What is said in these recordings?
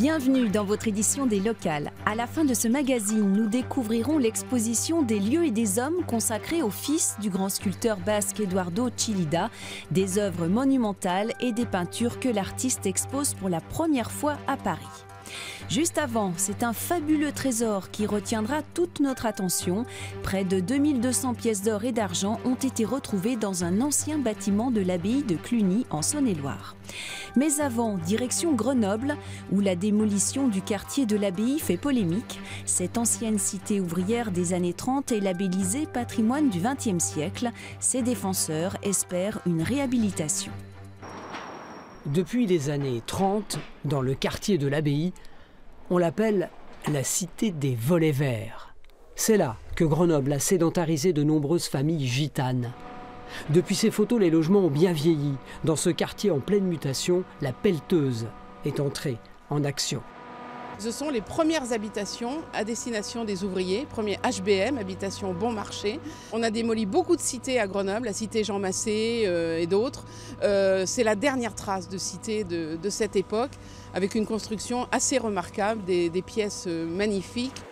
Bienvenue dans votre édition des Locales. À la fin de ce magazine, nous découvrirons l'exposition des lieux et des hommes consacrés au fils du grand sculpteur basque Eduardo Chillida, des œuvres monumentales et des peintures que l'artiste expose pour la première fois à Paris. Juste avant, c'est un fabuleux trésor qui retiendra toute notre attention. Près de 2200 pièces d'or et d'argent ont été retrouvées dans un ancien bâtiment de l'abbaye de Cluny en Saône-et-Loire. Mais avant, direction Grenoble, où la démolition du quartier de l'abbaye fait polémique. Cette ancienne cité ouvrière des années 30 est labellisée patrimoine du XXe siècle. Ses défenseurs espèrent une réhabilitation. Depuis les années 30, dans le quartier de l'abbaye, on l'appelle la cité des volets verts. C'est là que Grenoble a sédentarisé de nombreuses familles gitanes. Depuis ces photos, les logements ont bien vieilli. Dans ce quartier en pleine mutation, la pelleteuse est entrée en action. Ce sont les premières habitations à destination des ouvriers, premier HBM, habitation bon marché. On a démoli beaucoup de cités à Grenoble, la cité Jean Massé et d'autres. C'est la dernière trace de cité de cette époque, avec une construction assez remarquable, des pièces magnifiques.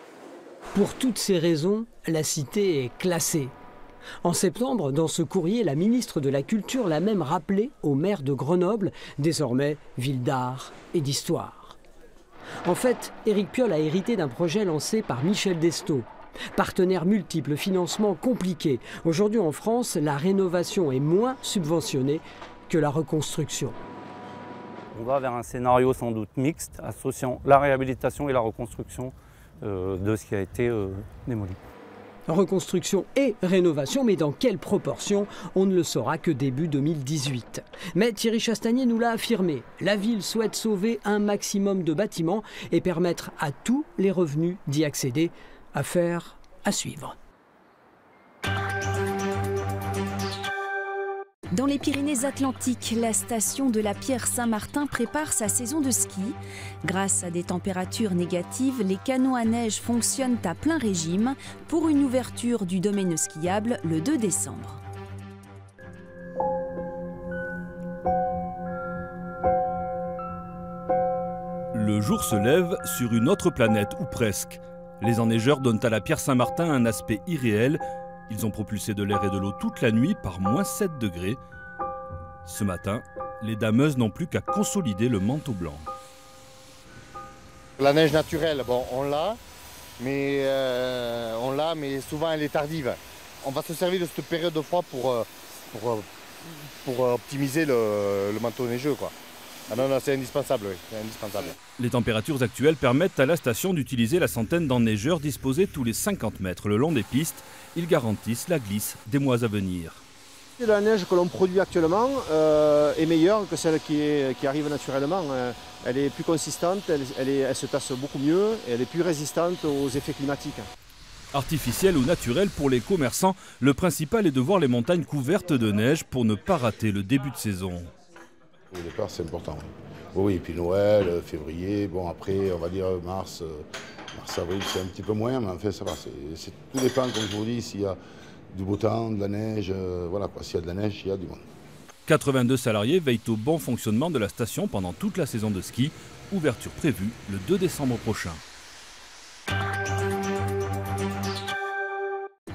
Pour toutes ces raisons, la cité est classée. En septembre, dans ce courrier, la ministre de la Culture l'a même rappelé au maire de Grenoble, désormais ville d'art et d'histoire. En fait, Éric Piolle a hérité d'un projet lancé par Michel Destaut. Partenaires multiples, financement compliqué. Aujourd'hui en France, la rénovation est moins subventionnée que la reconstruction. On va vers un scénario sans doute mixte, associant la réhabilitation et la reconstruction de ce qui a été démoli. Reconstruction et rénovation, mais dans quelle proportion, on ne le saura que début 2018. Mais Thierry Chastanier nous l'a affirmé, la ville souhaite sauver un maximum de bâtiments et permettre à tous les revenus d'y accéder. Affaire à suivre. Dans les Pyrénées-Atlantiques, la station de la Pierre-Saint-Martin prépare sa saison de ski. Grâce à des températures négatives, les canots à neige fonctionnent à plein régime pour une ouverture du domaine skiable le 2 décembre. Le jour se lève sur une autre planète, ou presque. Les enneigeurs donnent à la Pierre-Saint-Martin un aspect irréel. Ils ont propulsé de l'air et de l'eau toute la nuit par moins 7 degrés. Ce matin, les dameuses n'ont plus qu'à consolider le manteau blanc. La neige naturelle, bon, on l'a, mais souvent elle est tardive. On va se servir de cette période de froid pour optimiser le manteau neigeux, quoi. Ah non, c'est indispensable, oui, c'est indispensable. Les températures actuelles permettent à la station d'utiliser la centaine d'enneigeurs disposés tous les 50 mètres le long des pistes. Ils garantissent la glisse des mois à venir. La neige que l'on produit actuellement est meilleure que celle qui arrive naturellement. Elle est plus consistante, elle se tasse beaucoup mieux et elle est plus résistante aux effets climatiques. Artificielle ou naturelle, pour les commerçants, le principal est de voir les montagnes couvertes de neige pour ne pas rater le début de saison. Au départ, c'est important. Oui, et puis Noël, février, bon après, on va dire mars, avril, c'est un petit peu moins, mais en fait, ça va. Tout dépend, comme je vous dis, s'il y a du beau temps, de la neige, voilà quoi. S'il y a de la neige, il y a du monde. 82 salariés veillent au bon fonctionnement de la station pendant toute la saison de ski. Ouverture prévue le 2 décembre prochain.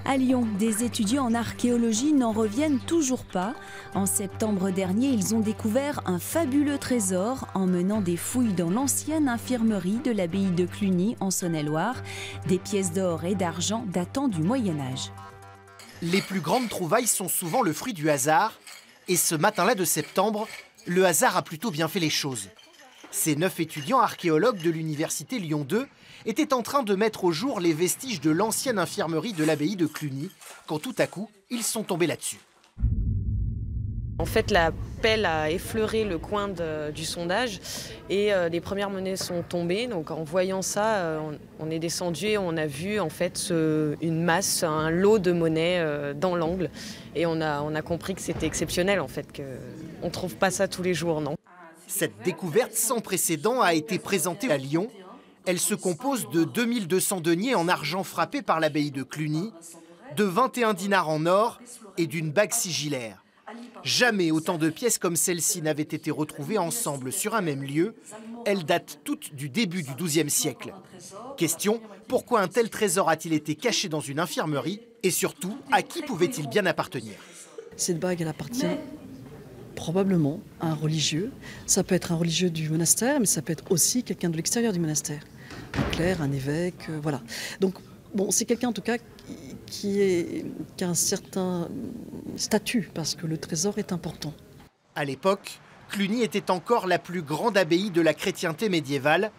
À Lyon, des étudiants en archéologie n'en reviennent toujours pas. En septembre dernier, ils ont découvert un fabuleux trésor en menant des fouilles dans l'ancienne infirmerie de l'abbaye de Cluny en Saône-et-Loire, des pièces d'or et d'argent datant du Moyen-Âge. Les plus grandes trouvailles sont souvent le fruit du hasard. Et ce matin-là de septembre, le hasard a plutôt bien fait les choses. Ces 9 étudiants archéologues de l'université Lyon 2 étaient en train de mettre au jour les vestiges de l'ancienne infirmerie de l'abbaye de Cluny, quand tout à coup, ils sont tombés là-dessus. En fait, la pelle a effleuré le coin du sondage et les premières monnaies sont tombées. Donc en voyant ça, on est descendu et on a vu en fait une masse, un lot de monnaies dans l'angle. Et on a compris que c'était exceptionnel en fait, qu'on ne trouve pas ça tous les jours, non. Cette découverte sans précédent a été présentée à Lyon. Elle se compose de 2200 deniers en argent frappés par l'abbaye de Cluny, de 21 dinars en or et d'une bague sigillaire. Jamais autant de pièces comme celle-ci n'avaient été retrouvées ensemble sur un même lieu, Elles datent toutes du début du XIIe siècle. Question, pourquoi un tel trésor a-t-il été caché dans une infirmerie? Et surtout, à qui pouvait-il bien appartenir? Cette bague, elle appartient probablement à un religieux. Ça peut être un religieux du monastère, mais ça peut être aussi quelqu'un de l'extérieur du monastère. Un clerc, un évêque, voilà. Donc, bon, c'est quelqu'un en tout cas qui a un certain statut, parce que le trésor est important. À l'époque, Cluny était encore la plus grande abbaye de la chrétienté médiévale.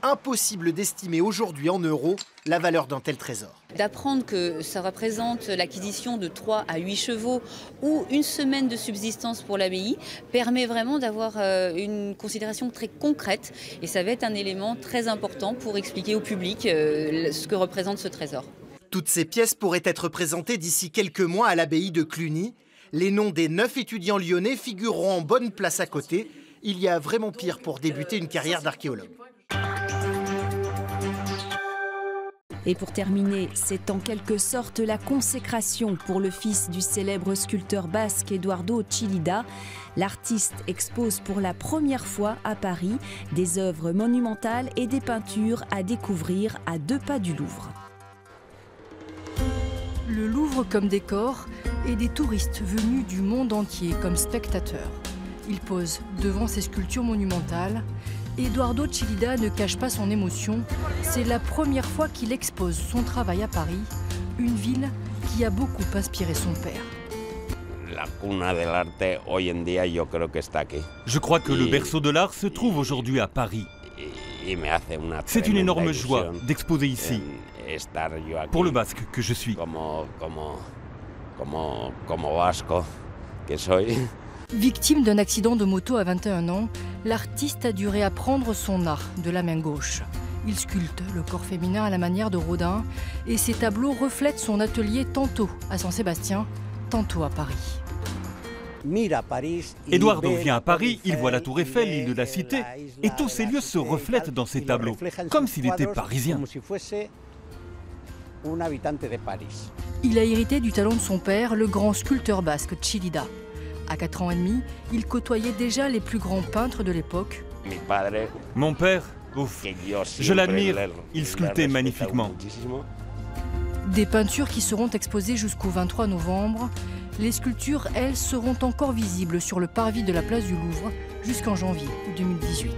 Impossible d'estimer aujourd'hui en euros la valeur d'un tel trésor. D'apprendre que ça représente l'acquisition de 3 à 8 chevaux ou une semaine de subsistance pour l'abbaye permet vraiment d'avoir une considération très concrète et ça va être un élément très important pour expliquer au public ce que représente ce trésor. Toutes ces pièces pourraient être présentées d'ici quelques mois à l'abbaye de Cluny. Les noms des 9 étudiants lyonnais figureront en bonne place à côté. Il y a vraiment pire pour débuter une carrière d'archéologue. Et pour terminer, c'est en quelque sorte la consécration pour le fils du célèbre sculpteur basque Eduardo Chillida. L'artiste expose pour la première fois à Paris des œuvres monumentales et des peintures à découvrir à 2 pas du Louvre. Le Louvre comme décor et des touristes venus du monde entier comme spectateurs. Ils posent devant ces sculptures monumentales. Eduardo Chillida ne cache pas son émotion. C'est la première fois qu'il expose son travail à Paris, une ville qui a beaucoup inspiré son père. Je crois que le berceau de l'art se trouve aujourd'hui à Paris. C'est une énorme joie d'exposer ici, pour le basque que je suis. Victime d'un accident de moto à 21 ans, l'artiste a dû réapprendre son art de la main gauche. Il sculpte le corps féminin à la manière de Rodin et ses tableaux reflètent son atelier tantôt à Saint-Sébastien, tantôt à Paris. Eduardo vient à Paris, il voit la Tour Eiffel, l'île de la Cité, et tous ces lieux se reflètent dans ses tableaux, comme s'il était parisien. Il a hérité du talent de son père, le grand sculpteur basque Chillida. À 4 ans et demi, il côtoyait déjà les plus grands peintres de l'époque. Mon père, ouf, je l'admire, il sculptait magnifiquement. Des peintures qui seront exposées jusqu'au 23 novembre. Les sculptures, elles, seront encore visibles sur le parvis de la place du Louvre jusqu'en janvier 2018.